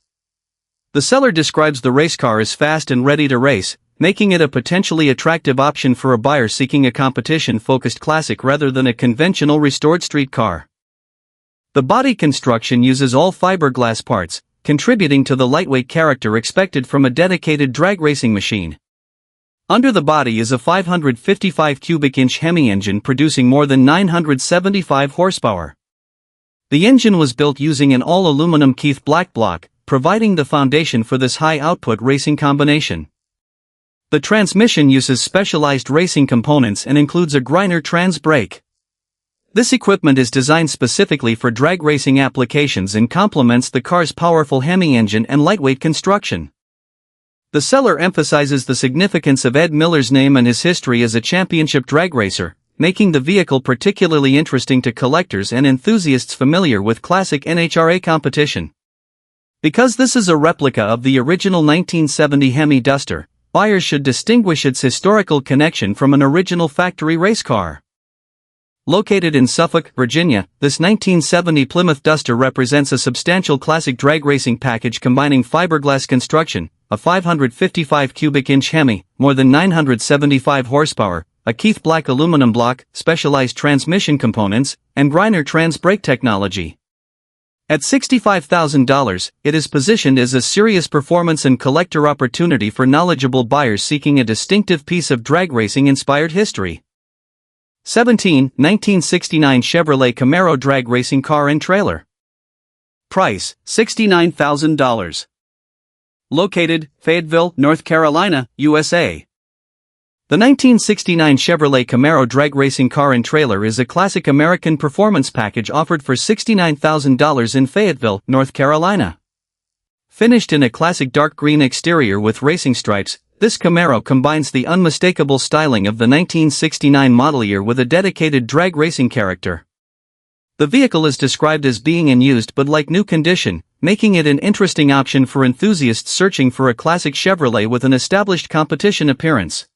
A: The seller describes the race car as fast and ready to race, making it a potentially attractive option for a buyer seeking a competition-focused classic rather than a conventional restored street car. The body construction uses all fiberglass parts, contributing to the lightweight character expected from a dedicated drag racing machine. Under the body is a 555 cubic inch Hemi engine producing more than 975 horsepower. The engine was built using an all-aluminum Keith black block, providing the foundation for this high-output racing combination. The transmission uses specialized racing components and includes a Griner trans brake. This equipment is designed specifically for drag racing applications and complements the car's powerful Hemi engine and lightweight construction. The seller emphasizes the significance of Ed Miller's name and his history as a championship drag racer, making the vehicle particularly interesting to collectors and enthusiasts familiar with classic NHRA competition. Because this is a replica of the original 1970 Hemi Duster, buyers should distinguish its historical connection from an original factory race car. Located in Suffolk, Virginia, this 1970 Plymouth Duster represents a substantial classic drag racing package combining fiberglass construction, a 555 cubic inch Hemi, more than 975 horsepower, a Keith black aluminum block, specialized transmission components, and Griner trans brake technology. At $65,000, it is positioned as a serious performance and collector opportunity for knowledgeable buyers seeking a distinctive piece of drag racing-inspired history. 1969 Chevrolet Camaro drag racing car and trailer. Price, $69,000. Located, Fayetteville, North Carolina, USA. The 1969 Chevrolet Camaro drag racing car and trailer is a classic American performance package offered for $69,000 in Fayetteville, North Carolina. Finished in a classic dark green exterior with racing stripes, this Camaro combines the unmistakable styling of the 1969 model year with a dedicated drag racing character. The vehicle is described as being in used but like new condition, making it an interesting option for enthusiasts searching for a classic Chevrolet with an established competition appearance.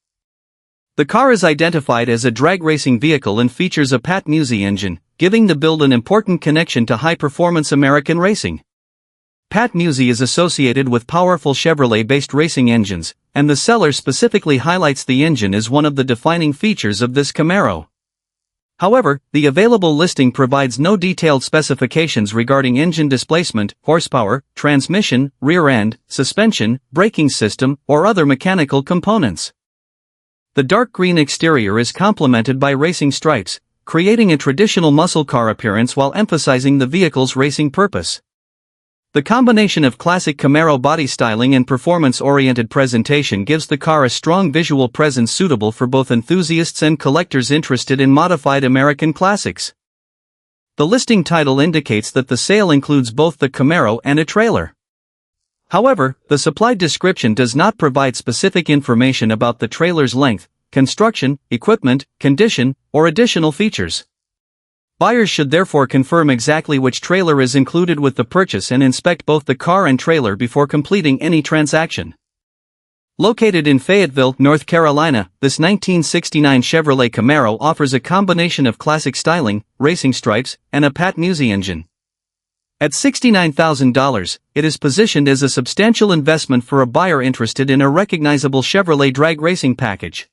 A: The car is identified as a drag racing vehicle and features a Pat Musi engine, giving the build an important connection to high-performance American racing. Pat Musi is associated with powerful Chevrolet-based racing engines, and the seller specifically highlights the engine as one of the defining features of this Camaro. However, the available listing provides no detailed specifications regarding engine displacement, horsepower, transmission, rear end, suspension, braking system, or other mechanical components. The dark green exterior is complemented by racing stripes, creating a traditional muscle car appearance while emphasizing the vehicle's racing purpose. The combination of classic Camaro body styling and performance-oriented presentation gives the car a strong visual presence suitable for both enthusiasts and collectors interested in modified American classics. The listing title indicates that the sale includes both the Camaro and a trailer. However, the supplied description does not provide specific information about the trailer's length, construction, equipment, condition, or additional features. Buyers should therefore confirm exactly which trailer is included with the purchase and inspect both the car and trailer before completing any transaction. Located in Fayetteville, North Carolina, this 1969 Chevrolet Camaro offers a combination of classic styling, racing stripes, and a Pat Musi engine. At $69,000, it is positioned as a substantial investment for a buyer interested in a recognizable Chevrolet drag racing package.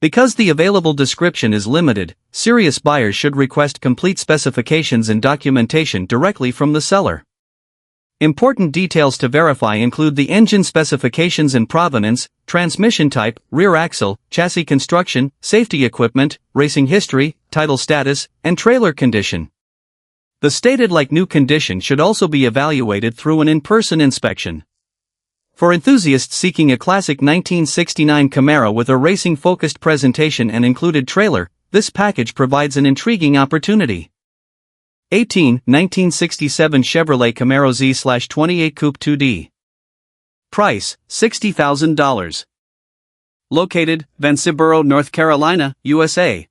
A: Because the available description is limited, serious buyers should request complete specifications and documentation directly from the seller. Important details to verify include the engine specifications and provenance, transmission type, rear axle, chassis construction, safety equipment, racing history, title status, and trailer condition. The stated like new condition should also be evaluated through an in-person inspection. For enthusiasts seeking a classic 1969 Camaro with a racing-focused presentation and included trailer, this package provides an intriguing opportunity. 1967 Chevrolet Camaro Z/28 Coupe 2D. Price, $60,000. Located, Vanceboro, North Carolina, USA.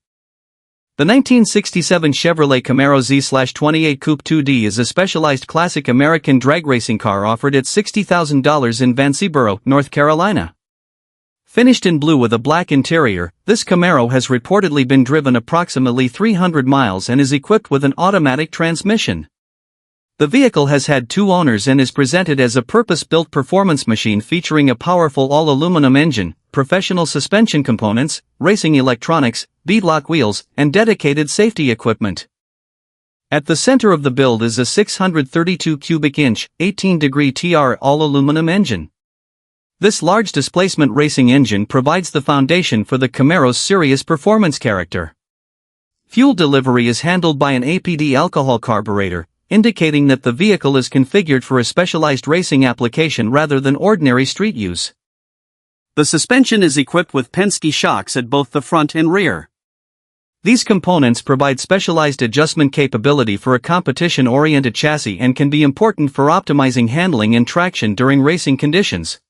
A: The 1967 Chevrolet Camaro Z/28 Coupe 2D is a specialized classic American drag racing car offered at $60,000 in Vanceboro, North Carolina. Finished in blue with a black interior, this Camaro has reportedly been driven approximately 300 miles and is equipped with an automatic transmission. The vehicle has had 2 owners and is presented as a purpose-built performance machine featuring a powerful all-aluminum engine, professional suspension components, racing electronics, beadlock wheels, and dedicated safety equipment. At the center of the build is a 632 cubic inch, 18-degree TR all-aluminum engine. This large displacement racing engine provides the foundation for the Camaro's serious performance character. Fuel delivery is handled by an APD alcohol carburetor, indicating that the vehicle is configured for a specialized racing application rather than ordinary street use. The suspension is equipped with Penske shocks at both the front and rear. These components provide specialized adjustment capability for a competition-oriented chassis and can be important for optimizing handling and traction during racing conditions.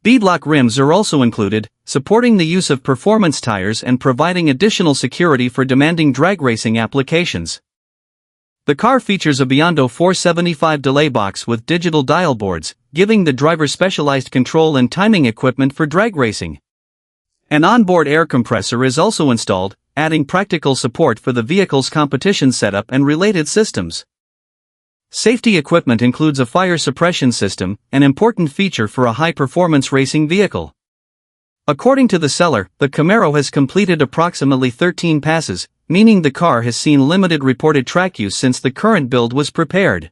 A: Beadlock rims are also included, supporting the use of performance tires and providing additional security for demanding drag racing applications. The car features a Biondo 475 delay box with digital dial boards, giving the driver specialized control and timing equipment for drag racing. An onboard air compressor is also installed, adding practical support for the vehicle's competition setup and related systems. Safety equipment includes a fire suppression system, an important feature for a high-performance racing vehicle. According to the seller, the Camaro has completed approximately 13 passes, meaning the car has seen limited reported track use since the current build was prepared.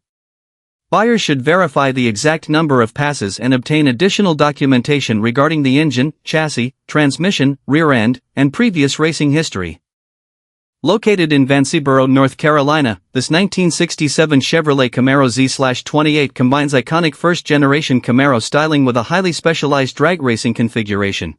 A: Buyers should verify the exact number of passes and obtain additional documentation regarding the engine, chassis, transmission, rear end, and previous racing history. Located in Vanceboro, North Carolina, this 1967 Chevrolet Camaro Z/28 combines iconic first-generation Camaro styling with a highly specialized drag racing configuration.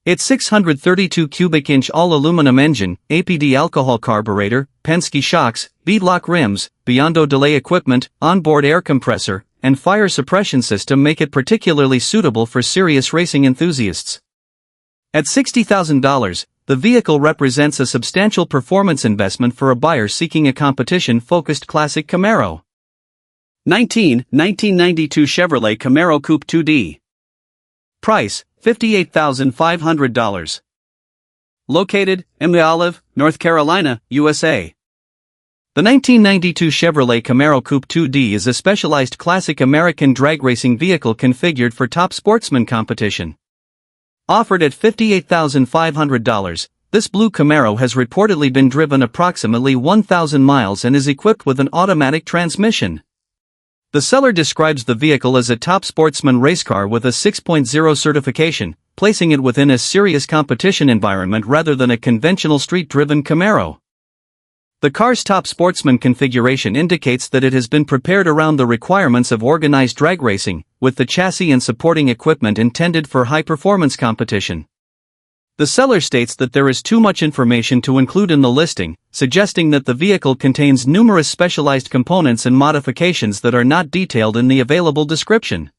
A: Its 632 cubic inch all-aluminum engine, APD alcohol carburetor, Penske shocks, beadlock rims, Biondo delay equipment, onboard air compressor, and fire suppression system make it particularly suitable for serious racing enthusiasts. At $60,000, the vehicle represents a substantial performance investment for a buyer seeking a competition-focused classic Camaro. 1992 Chevrolet Camaro Coupe 2D. Price, $58,500. Located, Olive, North Carolina, USA. The 1992 Chevrolet Camaro Coupe 2D is a specialized classic American drag racing vehicle configured for top sportsman competition. Offered at $58,500, this blue Camaro has reportedly been driven approximately 1,000 miles and is equipped with an automatic transmission. The seller describes the vehicle as a top sportsman race car with a 6.0 certification, placing it within a serious competition environment rather than a conventional street-driven Camaro. The car's top sportsman configuration indicates that it has been prepared around the requirements of organized drag racing, with the chassis and supporting equipment intended for high-performance competition. The seller states that there is too much information to include in the listing, suggesting that the vehicle contains numerous specialized components and modifications that are not detailed in the available description.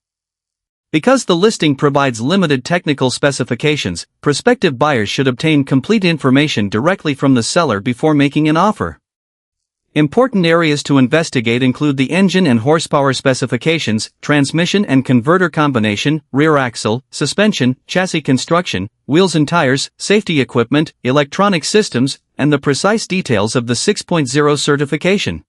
A: Because the listing provides limited technical specifications, prospective buyers should obtain complete information directly from the seller before making an offer. Important areas to investigate include the engine and horsepower specifications, transmission and converter combination, rear axle, suspension, chassis construction, wheels and tires, safety equipment, electronic systems, and the precise details of the 6.0 certification.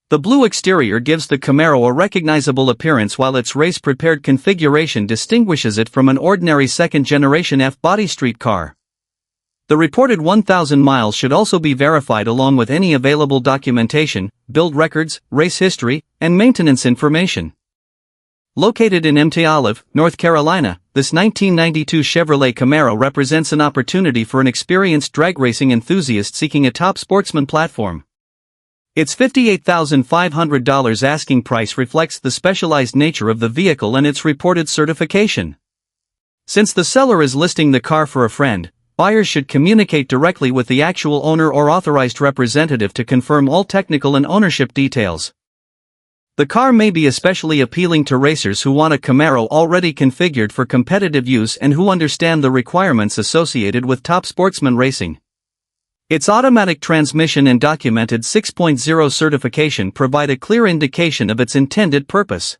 A: The blue exterior gives the Camaro a recognizable appearance while its race-prepared configuration distinguishes it from an ordinary second-generation F-body street car. The reported 1,000 miles should also be verified along with any available documentation, build records, race history, and maintenance information. Located in Olive, North Carolina, this 1992 Chevrolet Camaro represents an opportunity for an experienced drag racing enthusiast seeking a top sportsman platform. Its $58,500 asking price reflects the specialized nature of the vehicle and its reported certification. Since the seller is listing the car for a friend, buyers should communicate directly with the actual owner or authorized representative to confirm all technical and ownership details. The car may be especially appealing to racers who want a Camaro already configured for competitive use and who understand the requirements associated with top sportsman racing. Its automatic transmission and documented 6.0 certification provide a clear indication of its intended purpose.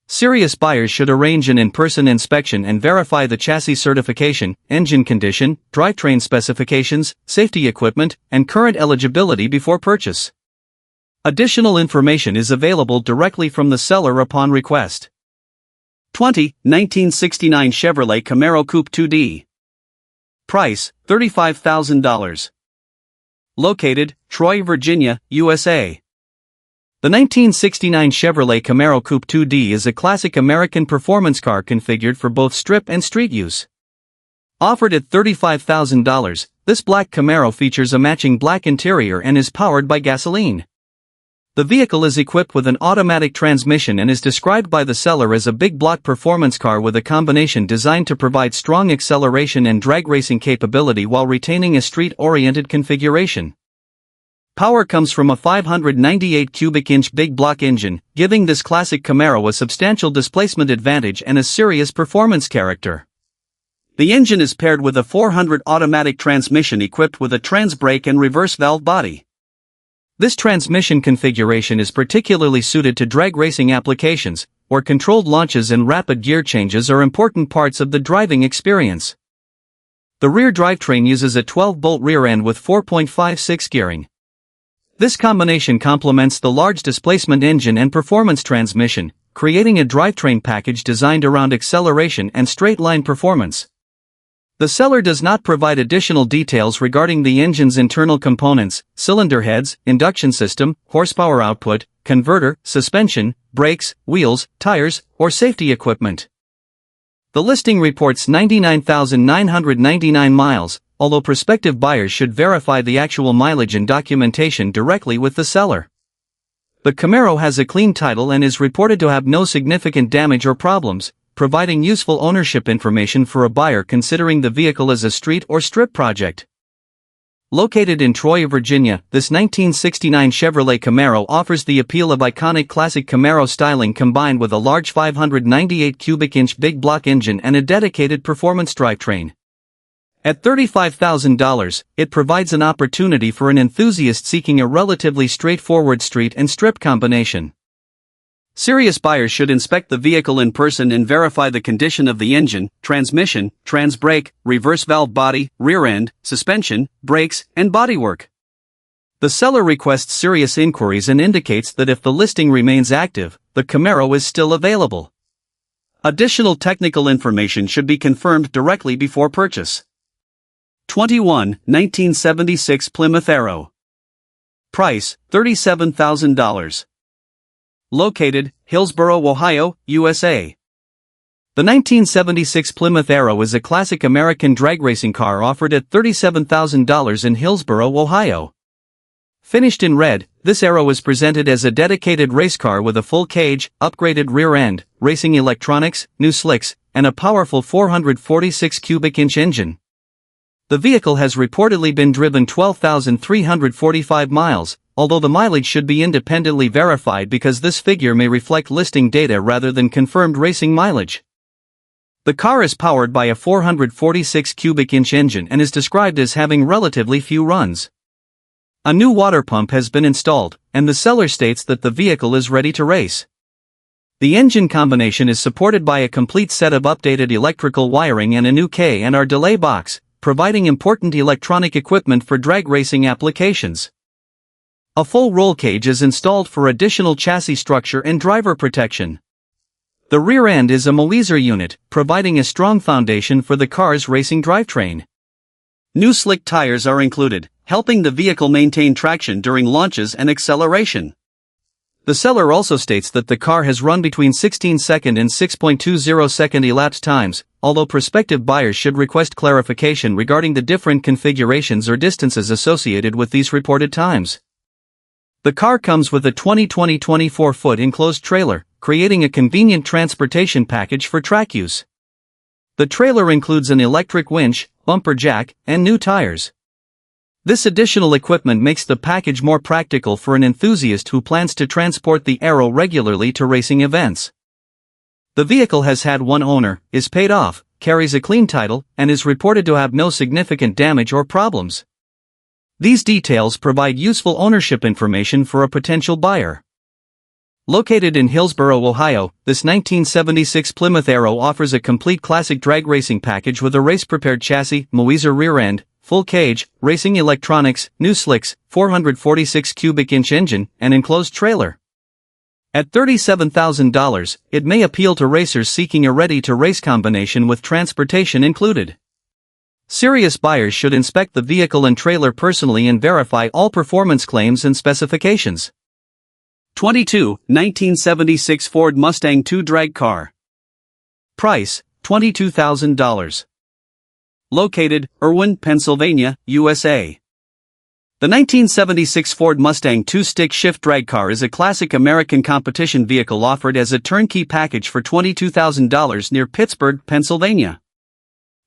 A: Serious buyers should arrange an in-person inspection and verify the chassis certification, engine condition, drivetrain specifications, safety equipment, and current eligibility before purchase. Additional information is available directly from the seller upon request. 1969 Chevrolet Camaro Coupe 2D. Price, $35,000. Located, Troy, Virginia, USA. The 1969 Chevrolet Camaro Coupe 2D is a classic American performance car configured for both strip and street use. Offered at $35,000, this black Camaro features a matching black interior and is powered by gasoline. The vehicle is equipped with an automatic transmission and is described by the seller as a big block performance car with a combination designed to provide strong acceleration and drag racing capability while retaining a street-oriented configuration. Power comes from a 598 cubic inch big block engine, giving this classic Camaro a substantial displacement advantage and a serious performance character. The engine is paired with a 400 automatic transmission equipped with a trans brake and reverse valve body. This transmission configuration is particularly suited to drag racing applications, where controlled launches and rapid gear changes are important parts of the driving experience. The rear drivetrain uses a 12-bolt rear end with 4.56 gearing. This combination complements the large displacement engine and performance transmission, creating a drivetrain package designed around acceleration and straight-line performance. The seller does not provide additional details regarding the engine's internal components, cylinder heads, induction system, horsepower output, converter, suspension, brakes, wheels, tires, or safety equipment. The listing reports 99,999 miles, although prospective buyers should verify the actual mileage and documentation directly with the seller. The Camaro has a clean title and is reported to have no significant damage or problems, providing useful ownership information for a buyer considering the vehicle as a street or strip project. Located in Troy, Virginia, this 1969 Chevrolet Camaro offers the appeal of iconic classic Camaro styling combined with a large 598 cubic inch big block engine and a dedicated performance drivetrain. At $35,000, it provides an opportunity for an enthusiast seeking a relatively straightforward street and strip combination. Serious buyers should inspect the vehicle in person and verify the condition of the engine, transmission, trans brake, reverse valve body, rear end, suspension, brakes, and bodywork. The seller requests serious inquiries and indicates that if the listing remains active, the Camaro is still available. Additional technical information should be confirmed directly before purchase. 1976 Plymouth Arrow. Price, $37,000. Located, Hillsboro, Ohio, USA. The 1976 Plymouth Arrow is a classic American drag racing car offered at $37,000 in Hillsboro, Ohio. Finished in red, this Arrow is presented as a dedicated race car with a full cage, upgraded rear end, racing electronics, new slicks, and a powerful 446 cubic inch engine. The vehicle has reportedly been driven 12,345 miles, although the mileage should be independently verified because this figure may reflect listing data rather than confirmed racing mileage. The car is powered by a 446 cubic inch engine and is described as having relatively few runs. A new water pump has been installed, and the seller states that the vehicle is ready to race. The engine combination is supported by a complete set of updated electrical wiring and a new K&R delay box, providing important electronic equipment for drag racing applications. A full roll cage is installed for additional chassis structure and driver protection. The rear end is a Moeser unit, providing a strong foundation for the car's racing drivetrain. New slick tires are included, helping the vehicle maintain traction during launches and acceleration. The seller also states that the car has run between 16-second and 6.20-second elapsed times, although prospective buyers should request clarification regarding the different configurations or distances associated with these reported times. The car comes with a 2020 24-foot enclosed trailer, creating a convenient transportation package for track use. The trailer includes an electric winch, bumper jack, and new tires. This additional equipment makes the package more practical for an enthusiast who plans to transport the Arrow regularly to racing events. The vehicle has had one owner, is paid off, carries a clean title, and is reported to have no significant damage or problems. These details provide useful ownership information for a potential buyer. Located in Hillsboro, Ohio, this 1976 Plymouth Arrow offers a complete classic drag racing package with a race-prepared chassis, Moeser rear end, full cage, racing electronics, new slicks, 446 cubic inch engine, and enclosed trailer. At $37,000, it may appeal to racers seeking a ready-to-race combination with transportation included. Serious buyers should inspect the vehicle and trailer personally and verify all performance claims and specifications. 1976 Ford Mustang II drag car. Price, $22,000. Located, Irwin, Pennsylvania, USA. The 1976 Ford Mustang II stick-shift drag car is a classic American competition vehicle offered as a turnkey package for $22,000 near Pittsburgh, Pennsylvania.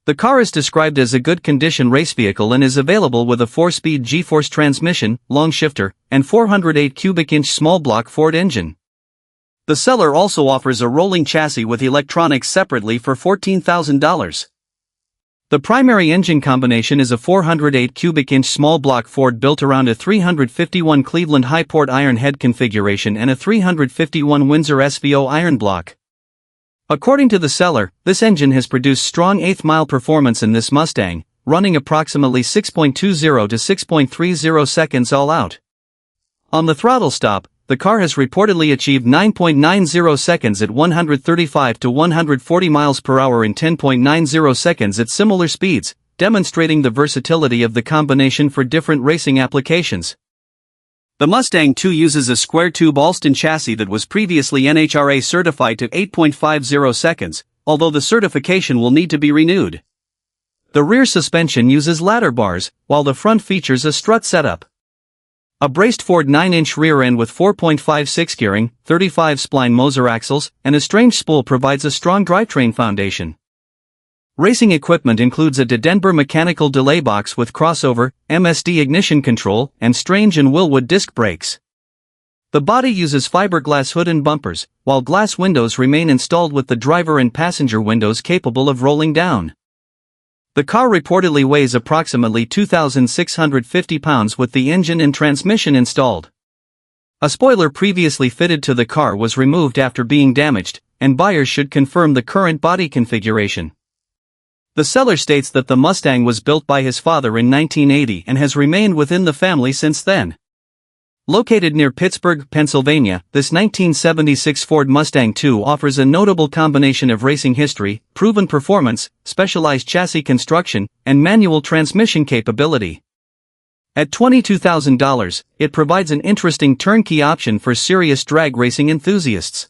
A: The car is described as a good-condition race vehicle and is available with a 4-speed G-force transmission, long shifter, and 408 cubic inch small-block Ford engine. The seller also offers a rolling chassis with electronics separately for $14,000. The primary engine combination is a 408 cubic inch small block Ford built around a 351 Cleveland high-port iron head configuration and a 351 Windsor SVO iron block. According to the seller, this engine has produced strong 8th-mile performance in this Mustang, running approximately 6.20 to 6.30 seconds all out. On the throttle stop, the the car has reportedly achieved 9.90 seconds at 135 to 140 miles per hour in 10.90 seconds at similar speeds, demonstrating the versatility of the combination for different racing applications. The Mustang II uses a square-tube Alston chassis that was previously NHRA certified to 8.50 seconds, although the certification will need to be renewed. The rear suspension uses ladder bars, while the front features a strut setup. A braced Ford 9-inch rear end with 4.56 gearing, 35 spline Moser axles, and a strange spool provides a strong drivetrain foundation. Racing equipment includes a Denver mechanical delay box with crossover, MSD ignition control, and Strange and Willwood disc brakes. The body uses fiberglass hood and bumpers, while glass windows remain installed with the driver and passenger windows capable of rolling down. The car reportedly weighs approximately 2,650 pounds with the engine and transmission installed. A spoiler previously fitted to the car was removed after being damaged, and buyers should confirm the current body configuration. The seller states that the Mustang was built by his father in 1980 and has remained within the family since then. Located near Pittsburgh, Pennsylvania, this 1976 Ford Mustang II offers a notable combination of racing history, proven performance, specialized chassis construction, and manual transmission capability. At $22,000, it provides an interesting turnkey option for serious drag racing enthusiasts.